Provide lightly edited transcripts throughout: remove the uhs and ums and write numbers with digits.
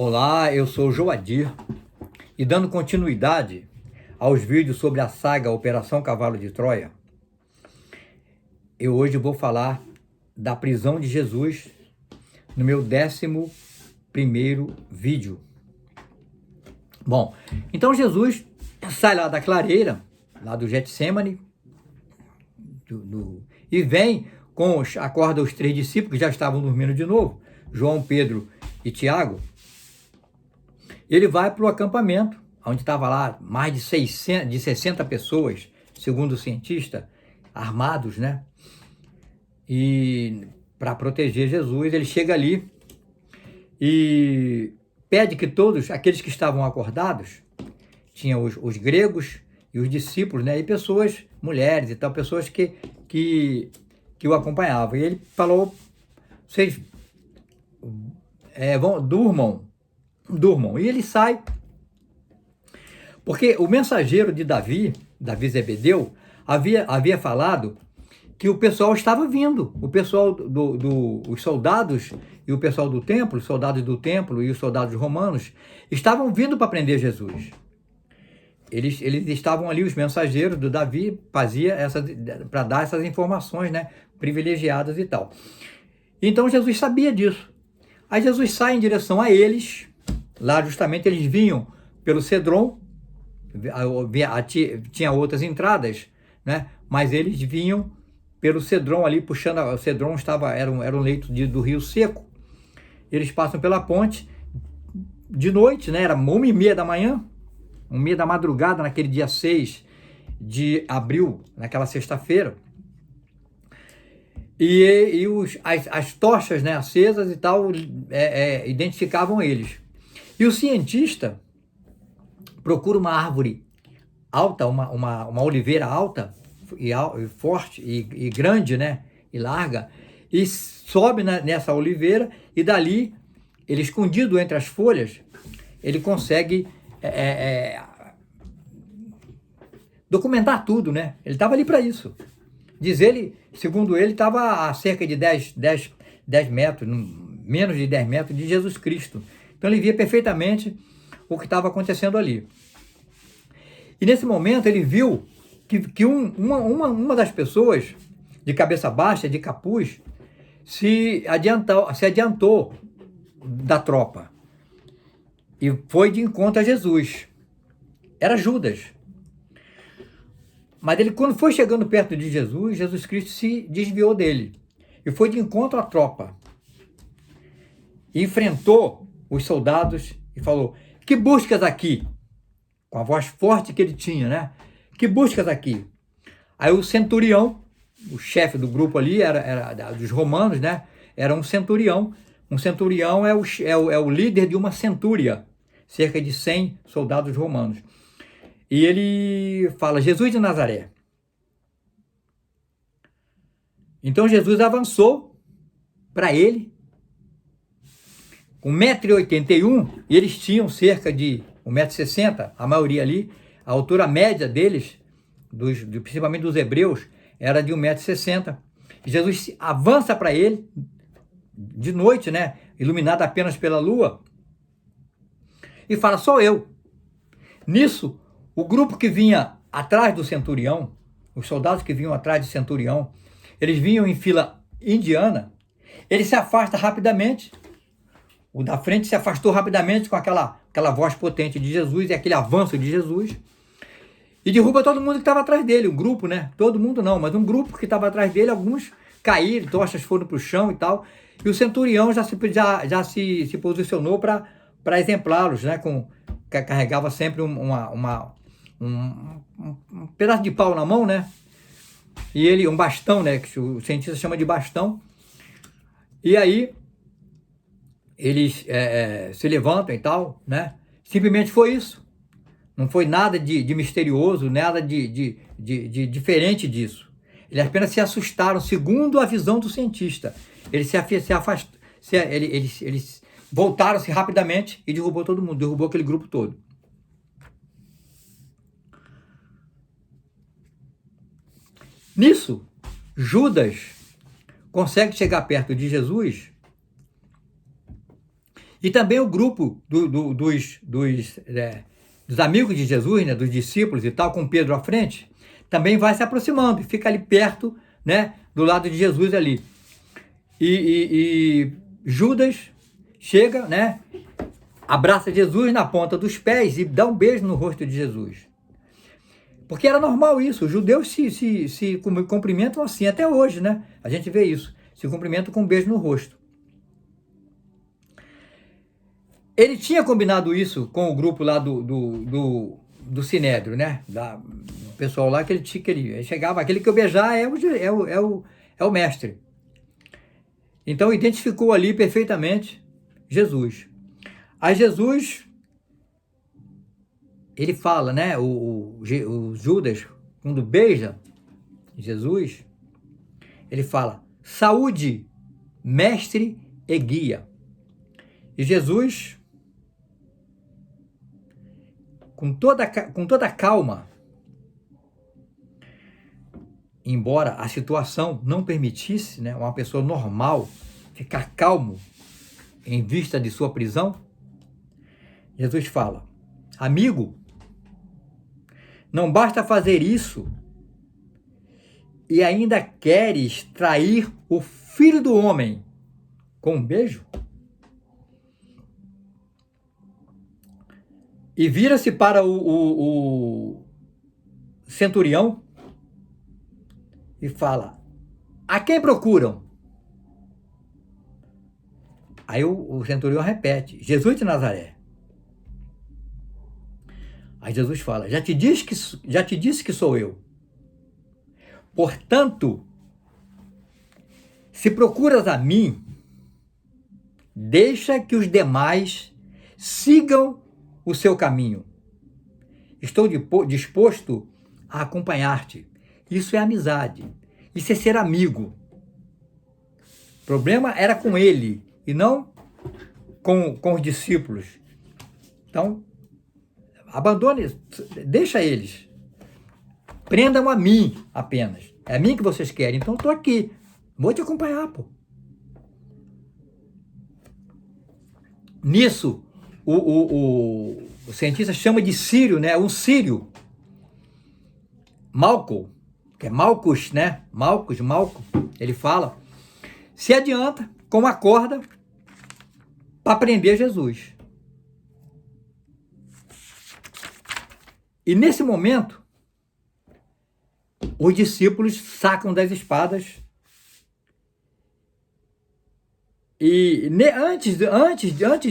Olá, eu sou o Joadir e dando continuidade aos vídeos sobre a saga Operação Cavalo de Troia, eu hoje vou falar da prisão de Jesus no meu 11º vídeo. Bom, então Jesus sai lá da clareira, lá do Getsêmani, e vem, acorda os 3 discípulos que já estavam dormindo de novo, João, Pedro e Tiago. Ele vai para o acampamento, onde estava lá mais de 60 pessoas, segundo o cientista, armados, né? E para proteger Jesus, ele chega ali e pede que todos aqueles que estavam acordados, tinha os gregos e os discípulos, né? E pessoas, mulheres e tal, pessoas que o acompanhavam. E ele falou, vocês durmam. E ele sai, porque o mensageiro de Davi Zebedeu, havia falado que o pessoal estava vindo, o pessoal os soldados e o pessoal do templo, os soldados do templo e os soldados romanos, estavam vindo para prender Jesus. Eles estavam ali, os mensageiros do Davi, para dar essas informações, né, privilegiadas e tal. Então Jesus sabia disso. Aí Jesus sai em direção a eles. Lá justamente eles vinham pelo Cedron, tinha outras entradas, né? Mas eles vinham pelo Cedron ali, puxando, o Cedron era um leito do rio seco. Eles passam pela ponte de noite, né? Era 1h30 da manhã, 1h30 da madrugada, naquele dia 6 de abril, naquela sexta-feira. E as tochas, né, acesas e tal, identificavam eles. E o cientista procura uma árvore alta, uma oliveira alta e forte e grande, né? E larga, e sobe nessa oliveira, e dali, ele escondido entre as folhas, ele consegue documentar tudo, né? Ele estava ali para isso. Segundo ele, estava a cerca de 10 metros, menos de 10 metros de Jesus Cristo. Então ele via perfeitamente o que estava acontecendo ali. E nesse momento ele viu que uma das pessoas, de cabeça baixa, de capuz, se adiantou da tropa e foi de encontro a Jesus. Era Judas. Mas ele, quando foi chegando perto de Jesus, Jesus Cristo se desviou dele e foi de encontro à tropa. E enfrentou os soldados e falou: que buscas aqui? Com a voz forte que ele tinha, né? Que buscas aqui? Aí o centurião, o chefe do grupo ali, era dos romanos, né? Era um centurião. Um centurião é o líder de uma centúria, cerca de 100 soldados romanos. E ele fala: Jesus de Nazaré. Então Jesus avançou para ele, com 1,81 m, e eles tinham cerca de 1,60 m, a maioria ali. A altura média deles, principalmente dos hebreus, era de 1,60 m. Jesus avança para ele, de noite, né, iluminado apenas pela lua, e fala: sou eu. Nisso, o grupo que vinha atrás do centurião, os soldados que vinham atrás do centurião, eles vinham em fila indiana, ele se afasta rapidamente. O da frente se afastou rapidamente com aquela voz potente de Jesus e aquele avanço de Jesus, e derruba todo mundo que estava atrás dele, um grupo, né? Todo mundo não, mas um grupo que estava atrás dele, alguns caíram, tochas foram para o chão e tal, e o centurião já se posicionou para exemplá-los, né? Carregava sempre um pedaço de pau na mão, né? E um bastão, né? Que o cientista chama de bastão. E aí eles se levantam e tal, né? Simplesmente foi isso. Não foi nada de misterioso, nada de diferente disso. Eles apenas se assustaram, segundo a visão do cientista. Eles eles voltaram-se rapidamente e derrubou todo mundo, derrubou aquele grupo todo. Nisso, Judas consegue chegar perto de Jesus E também o grupo dos amigos de Jesus, né, dos discípulos e tal, com Pedro à frente, também vai se aproximando, fica ali perto, né, do lado de Jesus ali. E Judas chega, né, abraça Jesus na ponta dos pés e dá um beijo no rosto de Jesus. Porque era normal isso, os judeus se cumprimentam assim, até hoje, né? A gente vê isso, se cumprimentam com um beijo no rosto. Ele tinha combinado isso com o grupo lá do Sinédrio, né? O pessoal lá que ele chegava, aquele que eu beijar é o mestre. Então identificou ali perfeitamente Jesus. Aí Jesus, ele fala, né? O Judas, quando beija Jesus, ele fala: saúde, mestre e guia. E Jesus, com toda calma, embora a situação não permitisse, né, uma pessoa normal ficar calmo em vista de sua prisão, Jesus fala: amigo, não basta fazer isso e ainda queres trair o Filho do Homem com um beijo? E vira-se para o centurião e fala: a quem procuram? Aí o centurião repete: Jesus de Nazaré. Aí Jesus fala: já te disse que sou eu. Portanto, se procuras a mim, deixa que os demais sigam o seu caminho. Estou disposto a acompanhar-te. Isso é amizade. Isso é ser amigo. O problema era com ele e não com os discípulos. Então, abandone, deixa eles. Prendam a mim apenas. É a mim que vocês querem, então eu estou aqui. Vou te acompanhar, pô. Nisso, o cientista chama de Sírio, né? Um sírio. Malco, que é Malcus, né? Malco, ele fala, se adianta com uma corda para prender Jesus. E nesse momento, os discípulos sacam das espadas e antes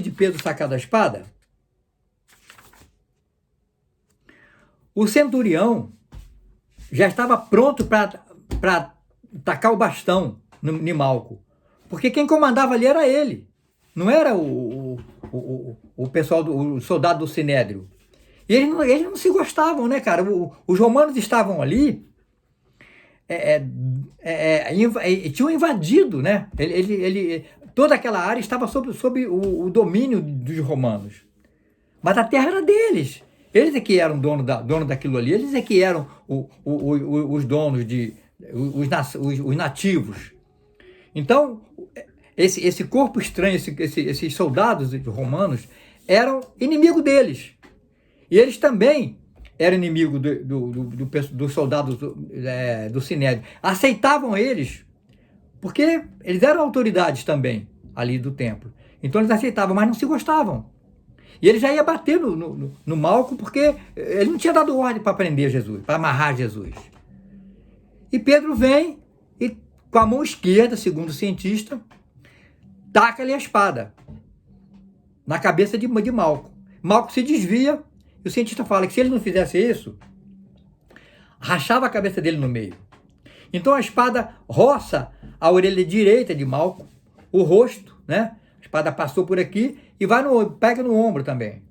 de Pedro sacar da espada, o centurião já estava pronto para tacar o bastão em Malco, porque quem comandava ali era ele, não era o pessoal, o soldado do Sinédrio. E eles não se gostavam, né, cara? Os romanos estavam ali, tinham invadido, né? Toda aquela área estava sob o domínio dos romanos. Mas a terra era deles. Eles é que eram dono daquilo ali. Eles é que eram os donos, os nativos. Então, esse corpo estranho, esses soldados romanos, eram inimigos deles. E eles também eram inimigos dos soldados do Sinédrio. Aceitavam eles, porque eles eram autoridades também ali do templo. Então eles aceitavam, mas não se gostavam. E ele já ia bater no Malco, porque ele não tinha dado ordem para prender Jesus, para amarrar Jesus. E Pedro vem e, com a mão esquerda, segundo o cientista, taca-lhe a espada na cabeça de Malco. Malco se desvia, e o cientista fala que se ele não fizesse isso, rachava a cabeça dele no meio. Então a espada roça a orelha direita de Malco, o rosto, né? A espada passou por aqui e pega no ombro também.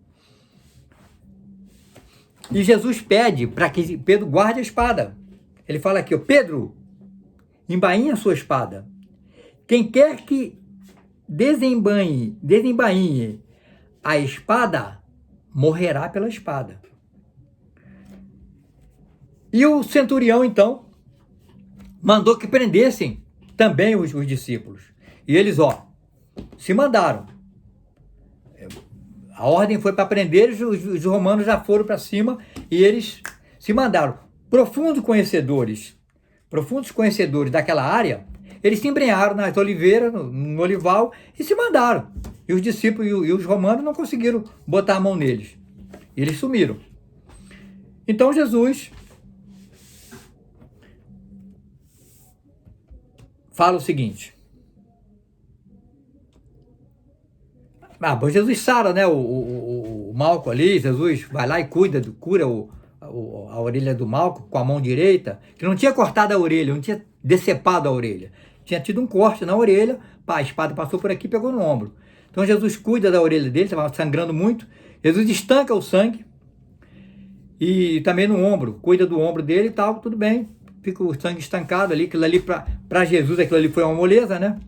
E Jesus pede para que Pedro guarde a espada. Ele fala aqui, ó, Pedro, embainha a sua espada. Quem quer que desembainhe a espada, morrerá pela espada. E o centurião, então, mandou que prendessem também os discípulos. E eles, se mandaram. A ordem foi para prender, os romanos já foram para cima e eles se mandaram. Profundos conhecedores daquela área, eles se embrenharam nas oliveiras, no olival, e se mandaram. E os discípulos e os romanos não conseguiram botar a mão neles. Eles sumiram. Então Jesus fala o seguinte. Jesus sara, né, o Malco ali, Jesus vai lá e cura a orelha do Malco com a mão direita, que não tinha cortado a orelha, não tinha decepado a orelha. Tinha tido um corte na orelha, a espada passou por aqui e pegou no ombro. Então Jesus cuida da orelha dele, estava sangrando muito. Jesus estanca o sangue e também no ombro, cuida do ombro dele e tal, tudo bem. Fica o sangue estancado ali, aquilo ali para Jesus, aquilo ali foi uma moleza, né?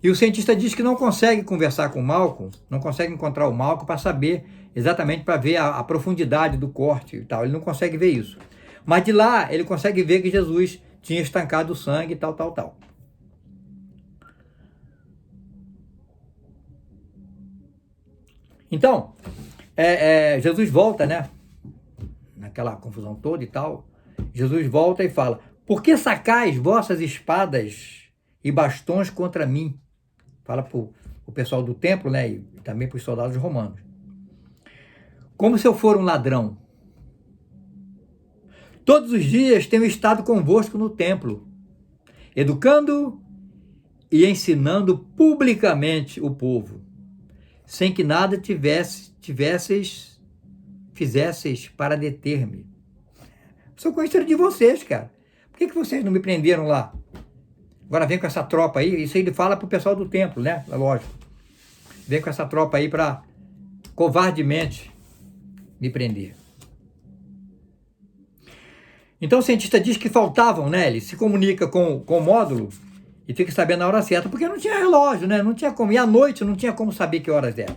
E o cientista diz que não consegue conversar com o Malco, não consegue encontrar o Malco para saber, exatamente para ver a profundidade do corte e tal. Ele não consegue ver isso. Mas de lá, ele consegue ver que Jesus tinha estancado o sangue e tal, tal, tal. Então, Jesus volta, né? Naquela confusão toda e tal. Jesus volta e fala: por que sacais vossas espadas e bastões contra mim? Fala para o pessoal do templo, né? E também para os soldados romanos. Como se eu for um ladrão. Todos os dias tenho estado convosco no templo, educando e ensinando publicamente o povo, sem que nada fizesseis para deter-me. Sou conhecido de vocês, cara. Por que vocês não me prenderam lá? Agora vem com essa tropa aí, isso aí ele fala pro pessoal do templo, né? Lógico. Vem com essa tropa aí para covardemente me prender. Então o cientista diz que faltavam, né? Ele se comunica com o módulo e fica sabendo a hora certa, porque não tinha relógio, né? Não tinha como. E à noite não tinha como saber que horas eram.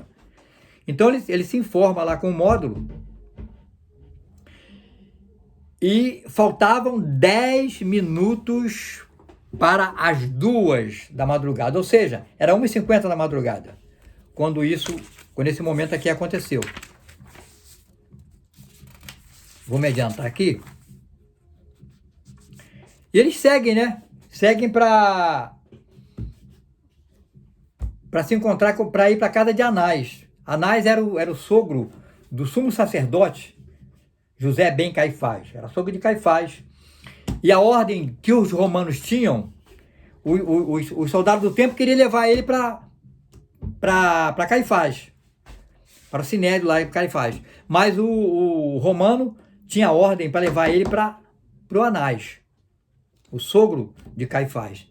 Então ele se informa lá com o módulo e faltavam 10 minutos para as 2 da madrugada, ou seja, era 1h50 da madrugada, quando esse momento aqui aconteceu. Vou me adiantar aqui. E eles seguem, né? Seguem para se encontrar, para ir para a casa de Anás. Anás era o sogro do sumo sacerdote José ben Caifás, era sogro de Caifás. E a ordem que os romanos tinham, os soldados do templo queriam levar ele para Caifás, para o sinédrio lá em Caifás. Mas o romano tinha ordem para levar ele para o Anás, o sogro de Caifás.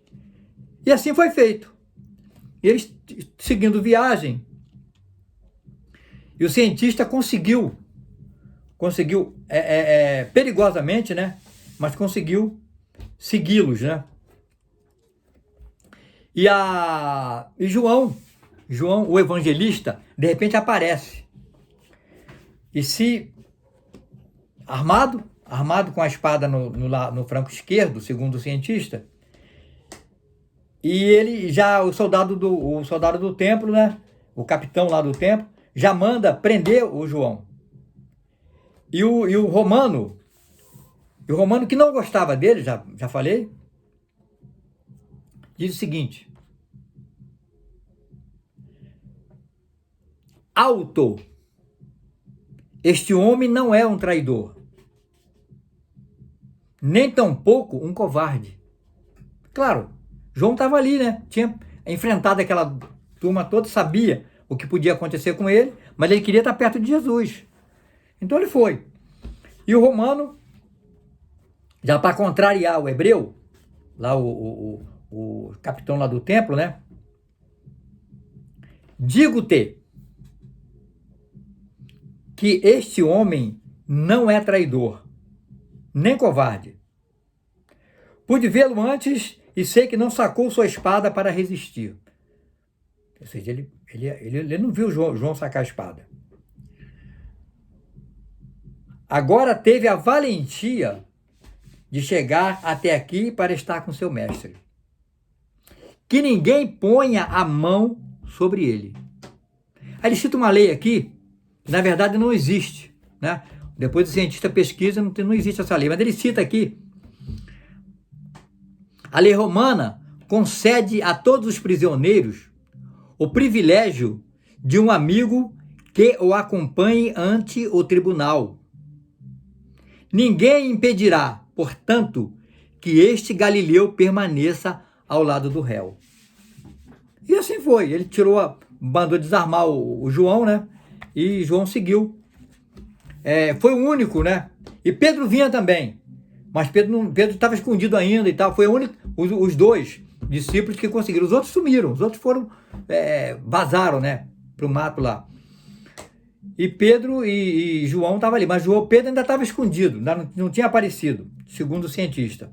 E assim foi feito. Eles seguindo viagem, e o cientista conseguiu perigosamente, né? Mas conseguiu segui-los, né? E João, o evangelista, de repente aparece. E se armado com a espada no flanco esquerdo, segundo o cientista, e ele já, o soldado do templo, né? O capitão lá do templo, já manda prender o João. E o romano que não gostava dele, já falei, diz o seguinte: alto, este homem não é um traidor, nem tampouco um covarde. Claro, João estava ali, né? Tinha enfrentado aquela turma toda, sabia o que podia acontecer com ele, mas ele queria estar perto de Jesus. Então ele foi. E o romano, já para contrariar o hebreu, lá o capitão lá do templo, né? Digo-te que este homem não é traidor, nem covarde. Pude vê-lo antes e sei que não sacou sua espada para resistir. Ou seja, ele não viu João sacar a espada. Agora teve a valentia de chegar até aqui para estar com seu mestre. Que ninguém ponha a mão sobre ele. Aí ele cita uma lei aqui, que na verdade não existe, né? Depois o cientista pesquisa, não existe essa lei, mas ele cita aqui: a lei romana concede a todos os prisioneiros o privilégio de um amigo que o acompanhe ante o tribunal. Ninguém impedirá, portanto, que este Galileu permaneça ao lado do réu. E assim foi. Ele mandou desarmar o João, né? E João seguiu. Foi o único, né? E Pedro vinha também. Mas Pedro estava escondido ainda e tal. Foi o único, os dois discípulos que conseguiram. Os outros sumiram. Os outros vazaram, né? Para o mato lá. E Pedro e João estavam ali. Mas Pedro ainda estava escondido. Ainda não tinha aparecido, segundo o cientista.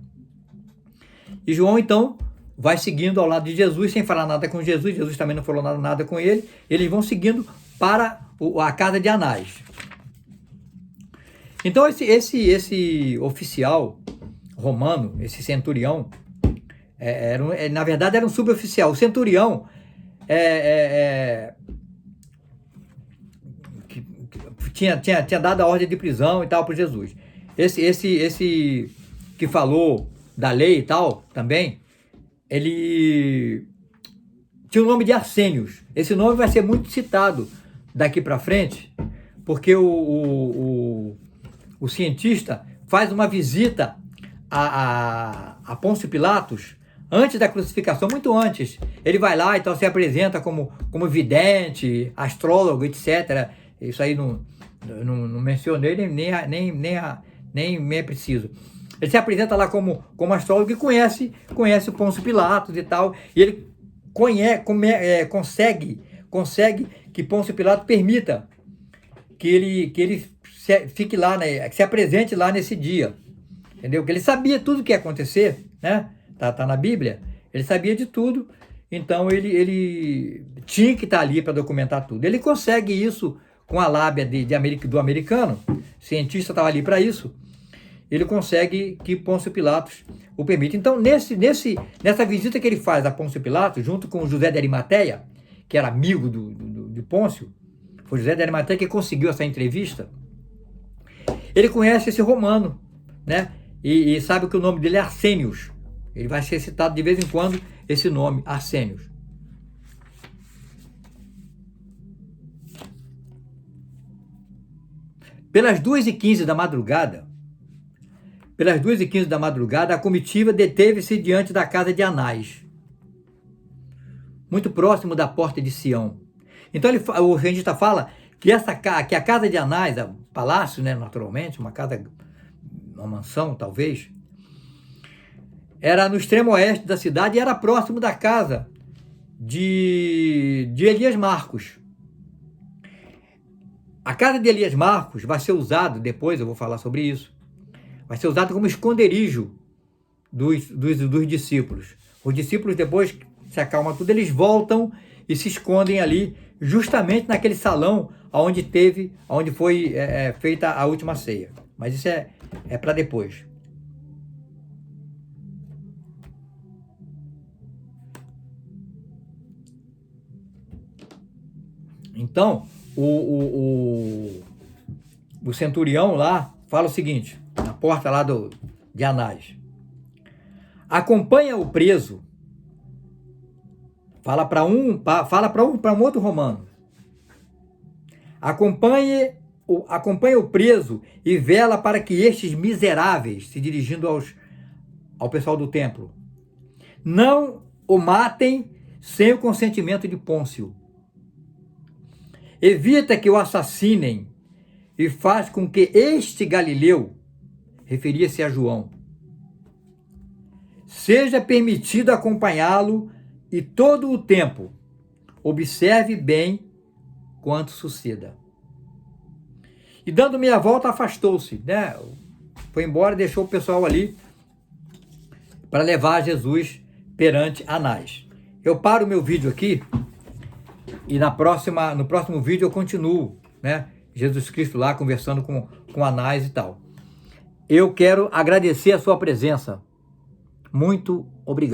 E João, então, vai seguindo ao lado de Jesus, sem falar nada com Jesus. Jesus também não falou nada com ele. Eles vão seguindo para a casa de Anás. Então, esse oficial romano, esse centurião, na verdade era um suboficial. O centurião tinha dado a ordem de prisão e tal para Jesus. Esse que falou da lei e tal também, ele tinha o nome de Arsênios. Esse nome vai ser muito citado daqui para frente, porque o cientista faz uma visita a Pôncio Pilatos antes da crucificação, muito antes. Ele vai lá e então se apresenta como vidente, astrólogo, etc. Isso aí não mencionei, nem é preciso. Ele se apresenta lá como astrólogo e conhece o Pôncio Pilatos e tal. E ele consegue que Pôncio Pilatos permita que ele fique lá, né, que se apresente lá nesse dia. Entendeu? Porque ele sabia tudo o que ia acontecer, né? Tá na Bíblia. Ele sabia de tudo. Então ele tinha que estar ali para documentar tudo. Ele consegue isso com a lábia do americano. O cientista estava ali para isso. Ele consegue que Pôncio Pilatos o permita. Então, nessa visita que ele faz a Pôncio Pilatos, junto com José de Arimateia, que era amigo de Pôncio, foi José de Arimateia que conseguiu essa entrevista, ele conhece esse romano, né? E sabe que o nome dele é Arsênios. Ele vai ser citado de vez em quando, esse nome, Arsênios. Pelas 2h15 da madrugada, a comitiva deteve-se diante da casa de Anás, muito próximo da porta de Sião. Então o cientista fala que a casa de Anás, o palácio, né, naturalmente, uma mansão talvez, era no extremo oeste da cidade e era próximo da casa de Elias Marcos. A casa de Elias Marcos vai ser usada, depois eu vou falar sobre isso, vai ser usada como esconderijo dos discípulos. Os discípulos, depois que se acalma tudo, eles voltam e se escondem ali, justamente naquele salão onde foi feita a última ceia. Mas isso é para depois. Então, o centurião lá fala o seguinte, na porta lá de Anás: acompanha o preso, fala para um outro romano, acompanha o preso e vela para que estes miseráveis, se dirigindo ao pessoal do templo, não o matem sem o consentimento de Pôncio. Evita que o assassinem e faz com que este Galileu, referia-se a João, seja permitido acompanhá-lo e todo o tempo observe bem quanto suceda. E dando meia volta, afastou-se, né? Foi embora e deixou o pessoal ali para levar Jesus perante Anás. Eu paro o meu vídeo aqui e no próximo vídeo eu continuo, né? Jesus Cristo lá conversando com Anás e tal. Eu quero agradecer a sua presença. Muito obrigado.